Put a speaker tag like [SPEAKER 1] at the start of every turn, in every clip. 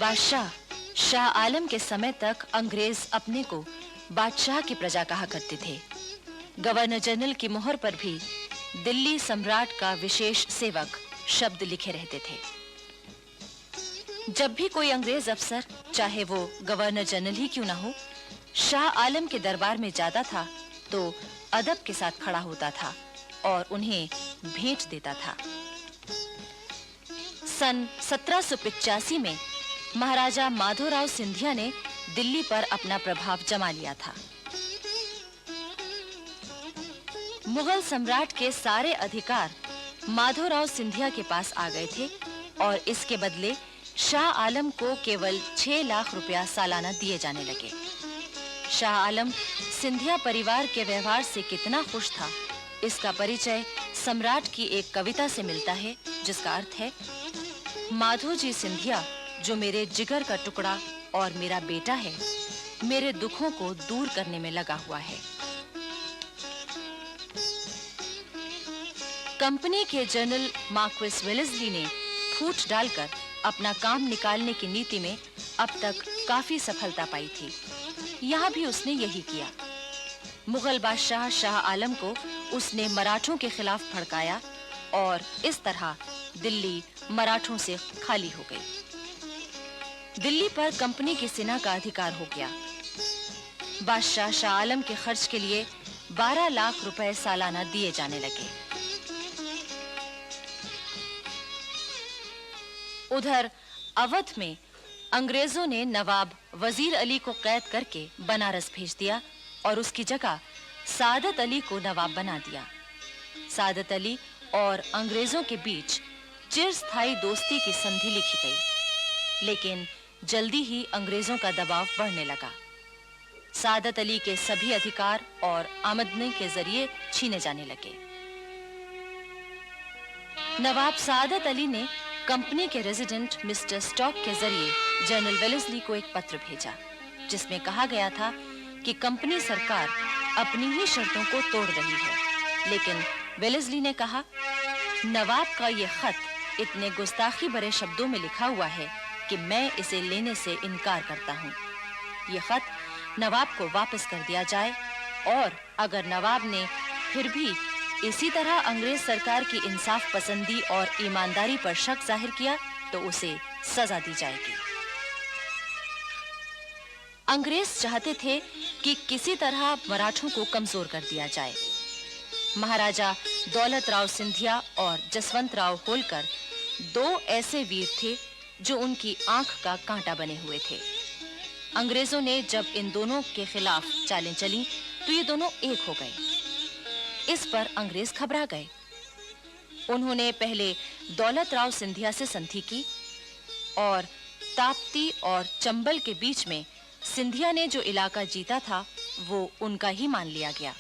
[SPEAKER 1] बादशाह शाह आलम के समय तक अंग्रेज अपने को बादशाह की प्रजा कहा करते थे। गवर्नर जनरल की मोहर पर भी दिल्ली सम्राट का विशेष सेवक शब्द लिखे रहते थे। जब भी कोई अंग्रेज अफसर, चाहे वो गवर्नर जनरल ही क्यों ना हो, शाह आलम के दरबार में जाता था तो अदब के साथ खड़ा होता था और उन्हें भेंट देता था। सन 1785 में महाराजा माधोराव सिंधिया ने दिल्ली पर अपना प्रभाव जमा लिया था। मुगल सम्राट के सारे अधिकार माधोराव सिंधिया के पास आ गए थे और इसके बदले शाह आलम को केवल 6 लाख रुपया सालाना दिए जाने लगे। शाह आलम सिंधिया परिवार के व्यवहार से कितना खुश था, इसका परिचय सम्राट की एक कविता से मिलता है, जिसका अर्थ है, माधोजी सिंधिया जो मेरे जिगर का टुकड़ा और मेरा बेटा है, मेरे दुखों को दूर करने में लगा हुआ है। कंपनी के जनरल मार्क्विस वेलेस्ली ने फूट डालकर अपना काम निकालने की नीति में अब तक काफी सफलता पाई थी। यहाँ भी उसने यही किया। मुगल बादशाह शाह आलम को उसने मराठों के खिलाफ भड़काया और इस तरह दिल्ली मराठों से खाली हो गई। दिल्ली पर कंपनी की सेना का अधिकार हो गया। बादशाह शाह आलम के खर्च के लिए 12 लाख रुपए सालाना दिए जाने लगे। उधर अवध में अंग्रेजों ने नवाब वजीर अली को कैद करके बनारस भेज दिया और उसकी जगह सादत अली को नवाब बना दिया। सादत अली और अंग्रेजों के बीच चिरस्थायी दोस्ती की संधि लिखी गई, लेकिन जल्दी ही अंग्रेजों का दबाव बढ़ने लगा। सादत अली के सभी अधिकार और आमदनी के जरिए छीने जाने लगे। नवाब सादत अली ने कंपनी के रेजिडेंट मिस्टर स्टॉक के जरिए जनरल वेलेस्ली को एक पत्र भेजा, जिसमें कहा गया था कि कंपनी सरकार अपनी ही शर्तों को तोड़ रही है। लेकिन वेलेस्ली ने कहा, नवाब का ये खत इतने गुस्ताखी भरे शब्दों में लिखा हुआ है कि मैं इसे लेने से इनकार करता हूँ। ये खत नवाब को वापस कर दिया जाए और अगर नवाब ने फिर भी इसी तरह अंग्रेज सरकार की इंसाफ पसंदी और ईमानदारी पर शक जाहिर किया तो उसे सजा दी जाएगी। अंग्रेज चाहते थे कि किसी तरह मराठों को कमजोर कर दिया जाए। महाराजा दौलत राव सिंधिया और जसवंत राव होलकर 2 ऐसे वीर थे जो उनकी आंख का कांटा बने हुए थे। अंग्रेजों ने जब इन दोनों के खिलाफ चालें चली तो ये दोनों एक हो गए। इस पर अंग्रेज घबरा गए। उन्होंने पहले दौलत राव सिंधिया से संधि की और ताप्ती और चंबल के बीच में सिंधिया ने जो इलाका जीता था वो उनका ही मान लिया गया।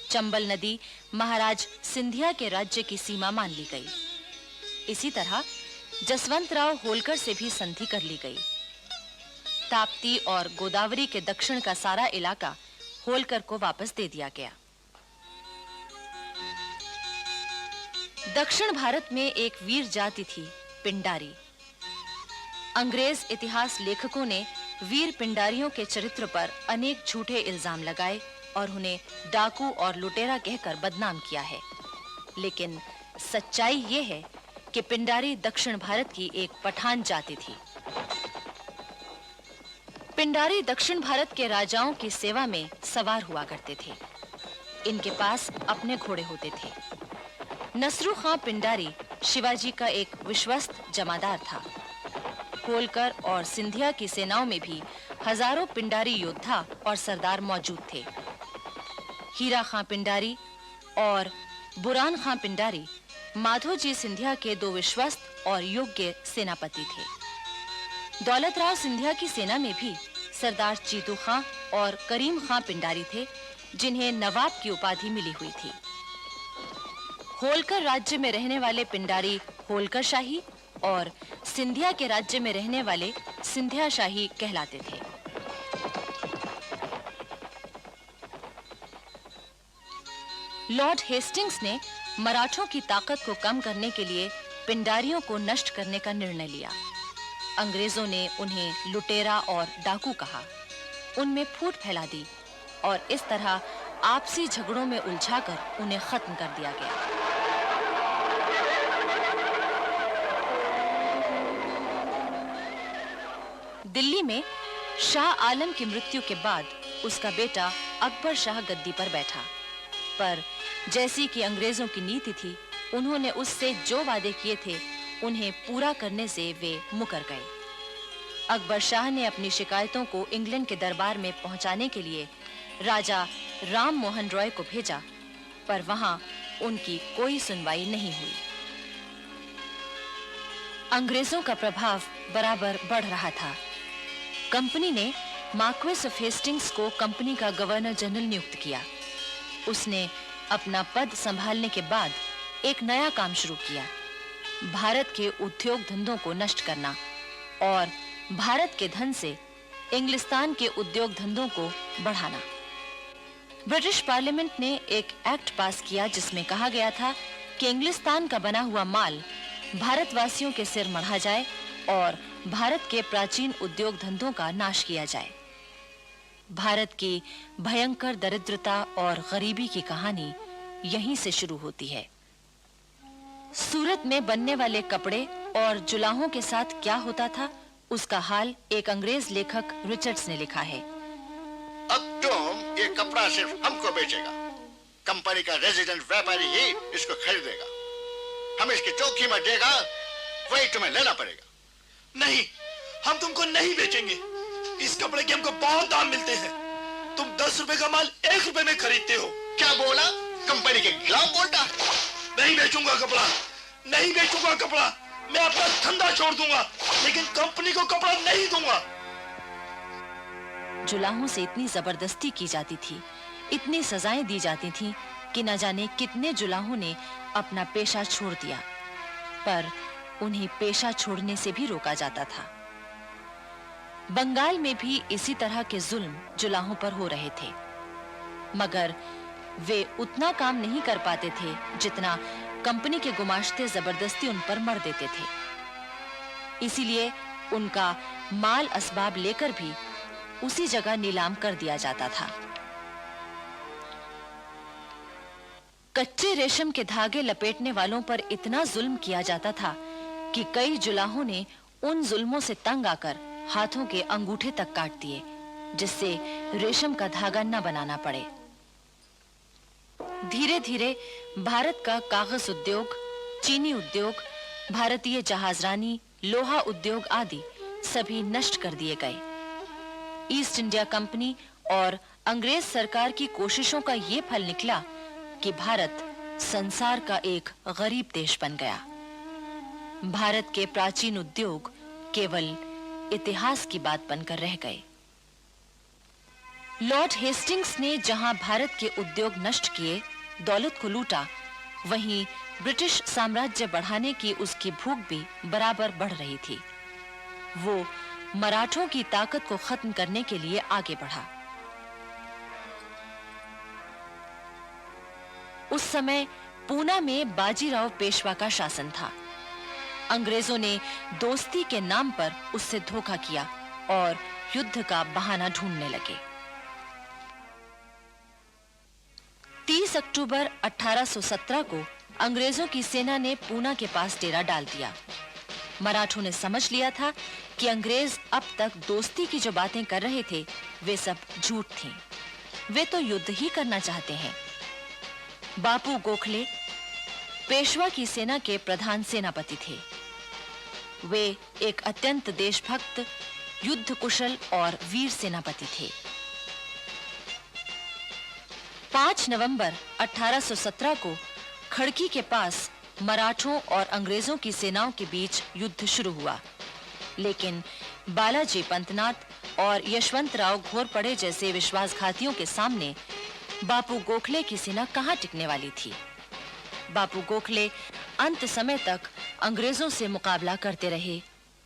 [SPEAKER 1] चंबल नदी महाराज सिंधिया के राज्य की सीमा मान ली गई। इसी तरह जसवंत राव होलकर से भी संधि कर ली गई। ताप्ती और गोदावरी के दक्षिण का सारा इलाका होलकर को वापस दे दिया गया। दक्षिण भारत में एक वीर जाति थी, पिंडारी। अंग्रेज इतिहास लेखकों ने वीर पिंडारियों के चरित्र पर अनेक झूठे इल्जाम लगाए और उन्हें डाकू और लुटेरा कहकर बदनाम किया है। लेकिन सच्चाई ये है कि पिंडारी दक्षिण भारत की एक पठान जाति थी। पिंडारी दक्षिण भारत के राजाओं की सेवा में सवार हुआ करते थे। इनके पास अपने घोड़े होते थे। नसरू खां पिंडारी शिवाजी का एक विश्वस्त जमादार था। होलकर और सिंधिया की सेनाओं में भी हजारों पिंडारी योद्धा और सरदार मौजूद थे। हीरा खां पिंडारी और बुरान खां पिंडारी माधोजी सिंधिया के 2 विश्वस्त और योग्य सेनापति थे। दौलत राव सिंधिया की सेना में भी सरदार चीतू खां और करीम खां पिंडारी थे, जिन्हें नवाब की उपाधि मिली हुई थी। होलकर राज्य में रहने वाले पिंडारी होलकर शाही और सिंधिया के राज्य में रहने वाले सिंधिया शाही कहलाते थे। लॉर्ड हेस्टिंग्स ने मराठों की ताकत को कम करने के लिए पिंडारियों को नष्ट करने का निर्णय लिया। अंग्रेजों ने उन्हें लुटेरा और डाकू कहा, उनमें फूट फैला दी और इस तरह आपसी झगड़ों में उलझाकर उन्हें खत्म कर दिया गया। दिल्ली में शाह आलम की मृत्यु के बाद उसका बेटा अकबर शाह गद्दी पर बैठा, पर जैसी कि अंग्रेजों की नीति थी, उन्होंने उससे जो वादे किए थे उन्हें पूरा करने से वे मुकर गए। अकबर शाह ने अपनी शिकायतों को इंग्लैंड के दरबार में पहुंचाने के लिए राजा राम मोहन रॉय को भेजा, पर वहां उनकी कोई सुनवाई नहीं हुई। अंग्रेजों का प्रभाव बराबर बढ़ रहा था। कंपनी ने मार्क्वेस ऑफ हेस्टिंग्स को कंपनी का गवर्नर जनरल नियुक्त किया। उसने अपना पद संभालने के बाद एक नया काम शुरू किया, भारत के उद्योग धंधों को नष्ट करना और भारत के धन से इंग्लिस्तान के उद्योग धंधों को बढ़ाना। ब्रिटिश पार्लियामेंट ने एक एक्ट पास किया जिसमें कहा गया था कि इंग्लिस्तान का बना हुआ माल भारतवासियों के सिर मढ़ा जाए और भारत के प्राचीन उद्योग धंधों का नाश किया जाए। भारत की भयंकर दरिद्रता और गरीबी की कहानी यहीं से शुरू होती है। सूरत में बनने वाले कपड़े और जुलाहों के साथ क्या होता था, उसका हाल एक अंग्रेज लेखक रिचर्ड्स ने लिखा है।
[SPEAKER 2] अब तुम ये कपड़ा सिर्फ हमको बेचेगा, कंपनी का रेजिडेंट व्यापारी ही इसको खरीदेगा, हम इसकी जो कीमत देगा वही तुम्हें लेना पड़ेगा।
[SPEAKER 3] नहीं, हम तुमको नहीं बेचेंगे। इस कपड़े के हमको बहुत दाम मिलते हैं। तुम 10 रुपए का माल 1 रुपए में खरीदते हो।
[SPEAKER 2] क्या बोला? कंपनी के खिलाफ बोलता?
[SPEAKER 3] नहीं बेचूंगा कपड़ा, नहीं बेचूंगा कपड़ा। मैं अपना धंधा छोड़ दूंगा, लेकिन कंपनी को कपड़ा नहीं दूंगा।
[SPEAKER 1] जुलाहों से इतनी जबरदस्ती की जाती थी, इतनी सजाएं दी जाती थीं कि न जाने कितने जुलाहों ने अपना पेशा छोड़ दिया, पर उन्हें पेशा छोड़ने से भी रोका जाता था। बंगाल में भी इसी तरह के जुल्म जुलाहों पर हो रहे थे, मगर वे उतना काम नहीं कर पाते थे जितना कंपनी के गुमाश्ते जबरदस्ती उन पर मर देते थे। इसीलिए उनका माल असबाब लेकर भी उसी जगह नीलाम कर दिया जाता था। कच्चे रेशम के धागे लपेटने वालों पर इतना जुल्म किया जाता था कि कई जुलाहों ने उन जुल्मों से तंग आकर हाथों के अंगूठे तक काट दिए, जिससे रेशम का धागा न बनाना पड़े। धीरे-धीरे भारत का कागज उद्योग, चीनी उद्योग, भारतीय जहाजरानी, लोहा उद्योग आदि सभी नष्ट कर दिए गए। ईस्ट इंडिया कंपनी और अंग्रेज सरकार की कोशिशों का ये फल निकला कि भारत संसार का एक गरीब देश बन गया। भारत के प्राचीन उद्योग केवल इतिहास की बात बनकर रह गए। लॉर्ड हेस्टिंग्स ने जहां भारत के उद्योग नष्ट किए, दौलत को लूटा, वहीं ब्रिटिश साम्राज्य बढ़ाने की उसकी भूख भी बराबर बढ़ रही थी। वो मराठों की ताकत को खत्म करने के लिए आगे बढ़ा। उस समय पूना में बाजीराव पेशवा का शासन था। अंग्रेजों ने दोस्ती के नाम पर उससे धोखा किया और युद्ध का बहाना ढूंढने लगे। 30 अक्टूबर 1817 को अंग्रेजों की सेना ने पूना के पास डेरा डाल दिया। मराठों ने समझ लिया था कि अंग्रेज अब तक दोस्ती की जो बातें कर रहे थे वे सब झूठ थीं। वे तो युद्ध ही करना चाहते हैं। बापू गोखले पेशवा की सेना के प्रधान सेनापति थे। वे एक अत्यंत देशभक्त, युद्ध कुशल और वीर सेनापति थे। 5 नवंबर 1817 को खड़की के पास मराठों और अंग्रेजों की सेनाओं के बीच युद्ध शुरू हुआ, लेकिन बालाजी पंतनाथ और यशवंतराव घोरपड़े जैसे विश्वासघातियों के सामने बापू गोखले की सेना कहां टिकने वाली थी। बापू गोखले अंत समय तक अंग्रेजों से मुकाबला करते रहे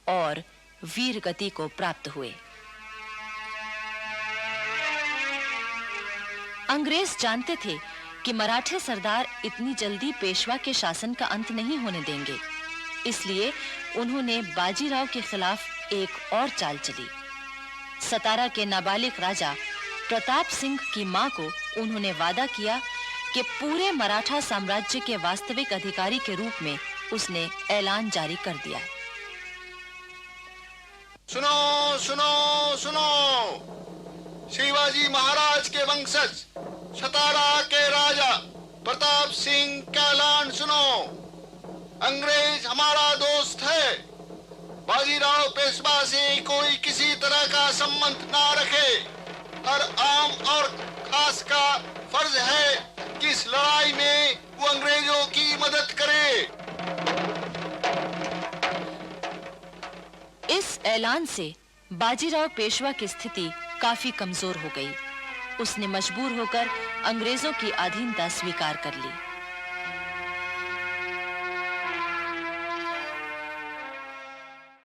[SPEAKER 1] और वीर गति को प्राप्त हुए। अंग्रेज जानते थे कि मराठे सरदार इतनी जल्दी पेशवा के शासन का अंत नहीं होने देंगे। इसलिए उन्होंने बाजीराव के खिलाफ एक और चाल चली। सतारा के नाबालिग राजा प्रताप सिंह की मां को उन्होंने वादा किया कि पूरे मराठा साम्राज्य के वास्तविक अधिकारी के रूप में उसने ऐलान जारी कर दिया।
[SPEAKER 2] सुनो सुनो सुनो, शिवाजी महाराज के वंशज सतारा के राजा प्रताप सिंह का ऐलान सुनो। अंग्रेज हमारा दोस्त है। बाजीराव पेशवा से कोई किसी तरह का संबंध ना रखे। हर आम और खास का फर्ज है कि इस लड़ाई में वो अंग्रेजों की मदद करे।
[SPEAKER 1] इस ऐलान से बाजीराव पेशवा की स्थिति काफी कमजोर हो गई। उसने मजबूर होकर अंग्रेजों की अधीनता स्वीकार कर ली।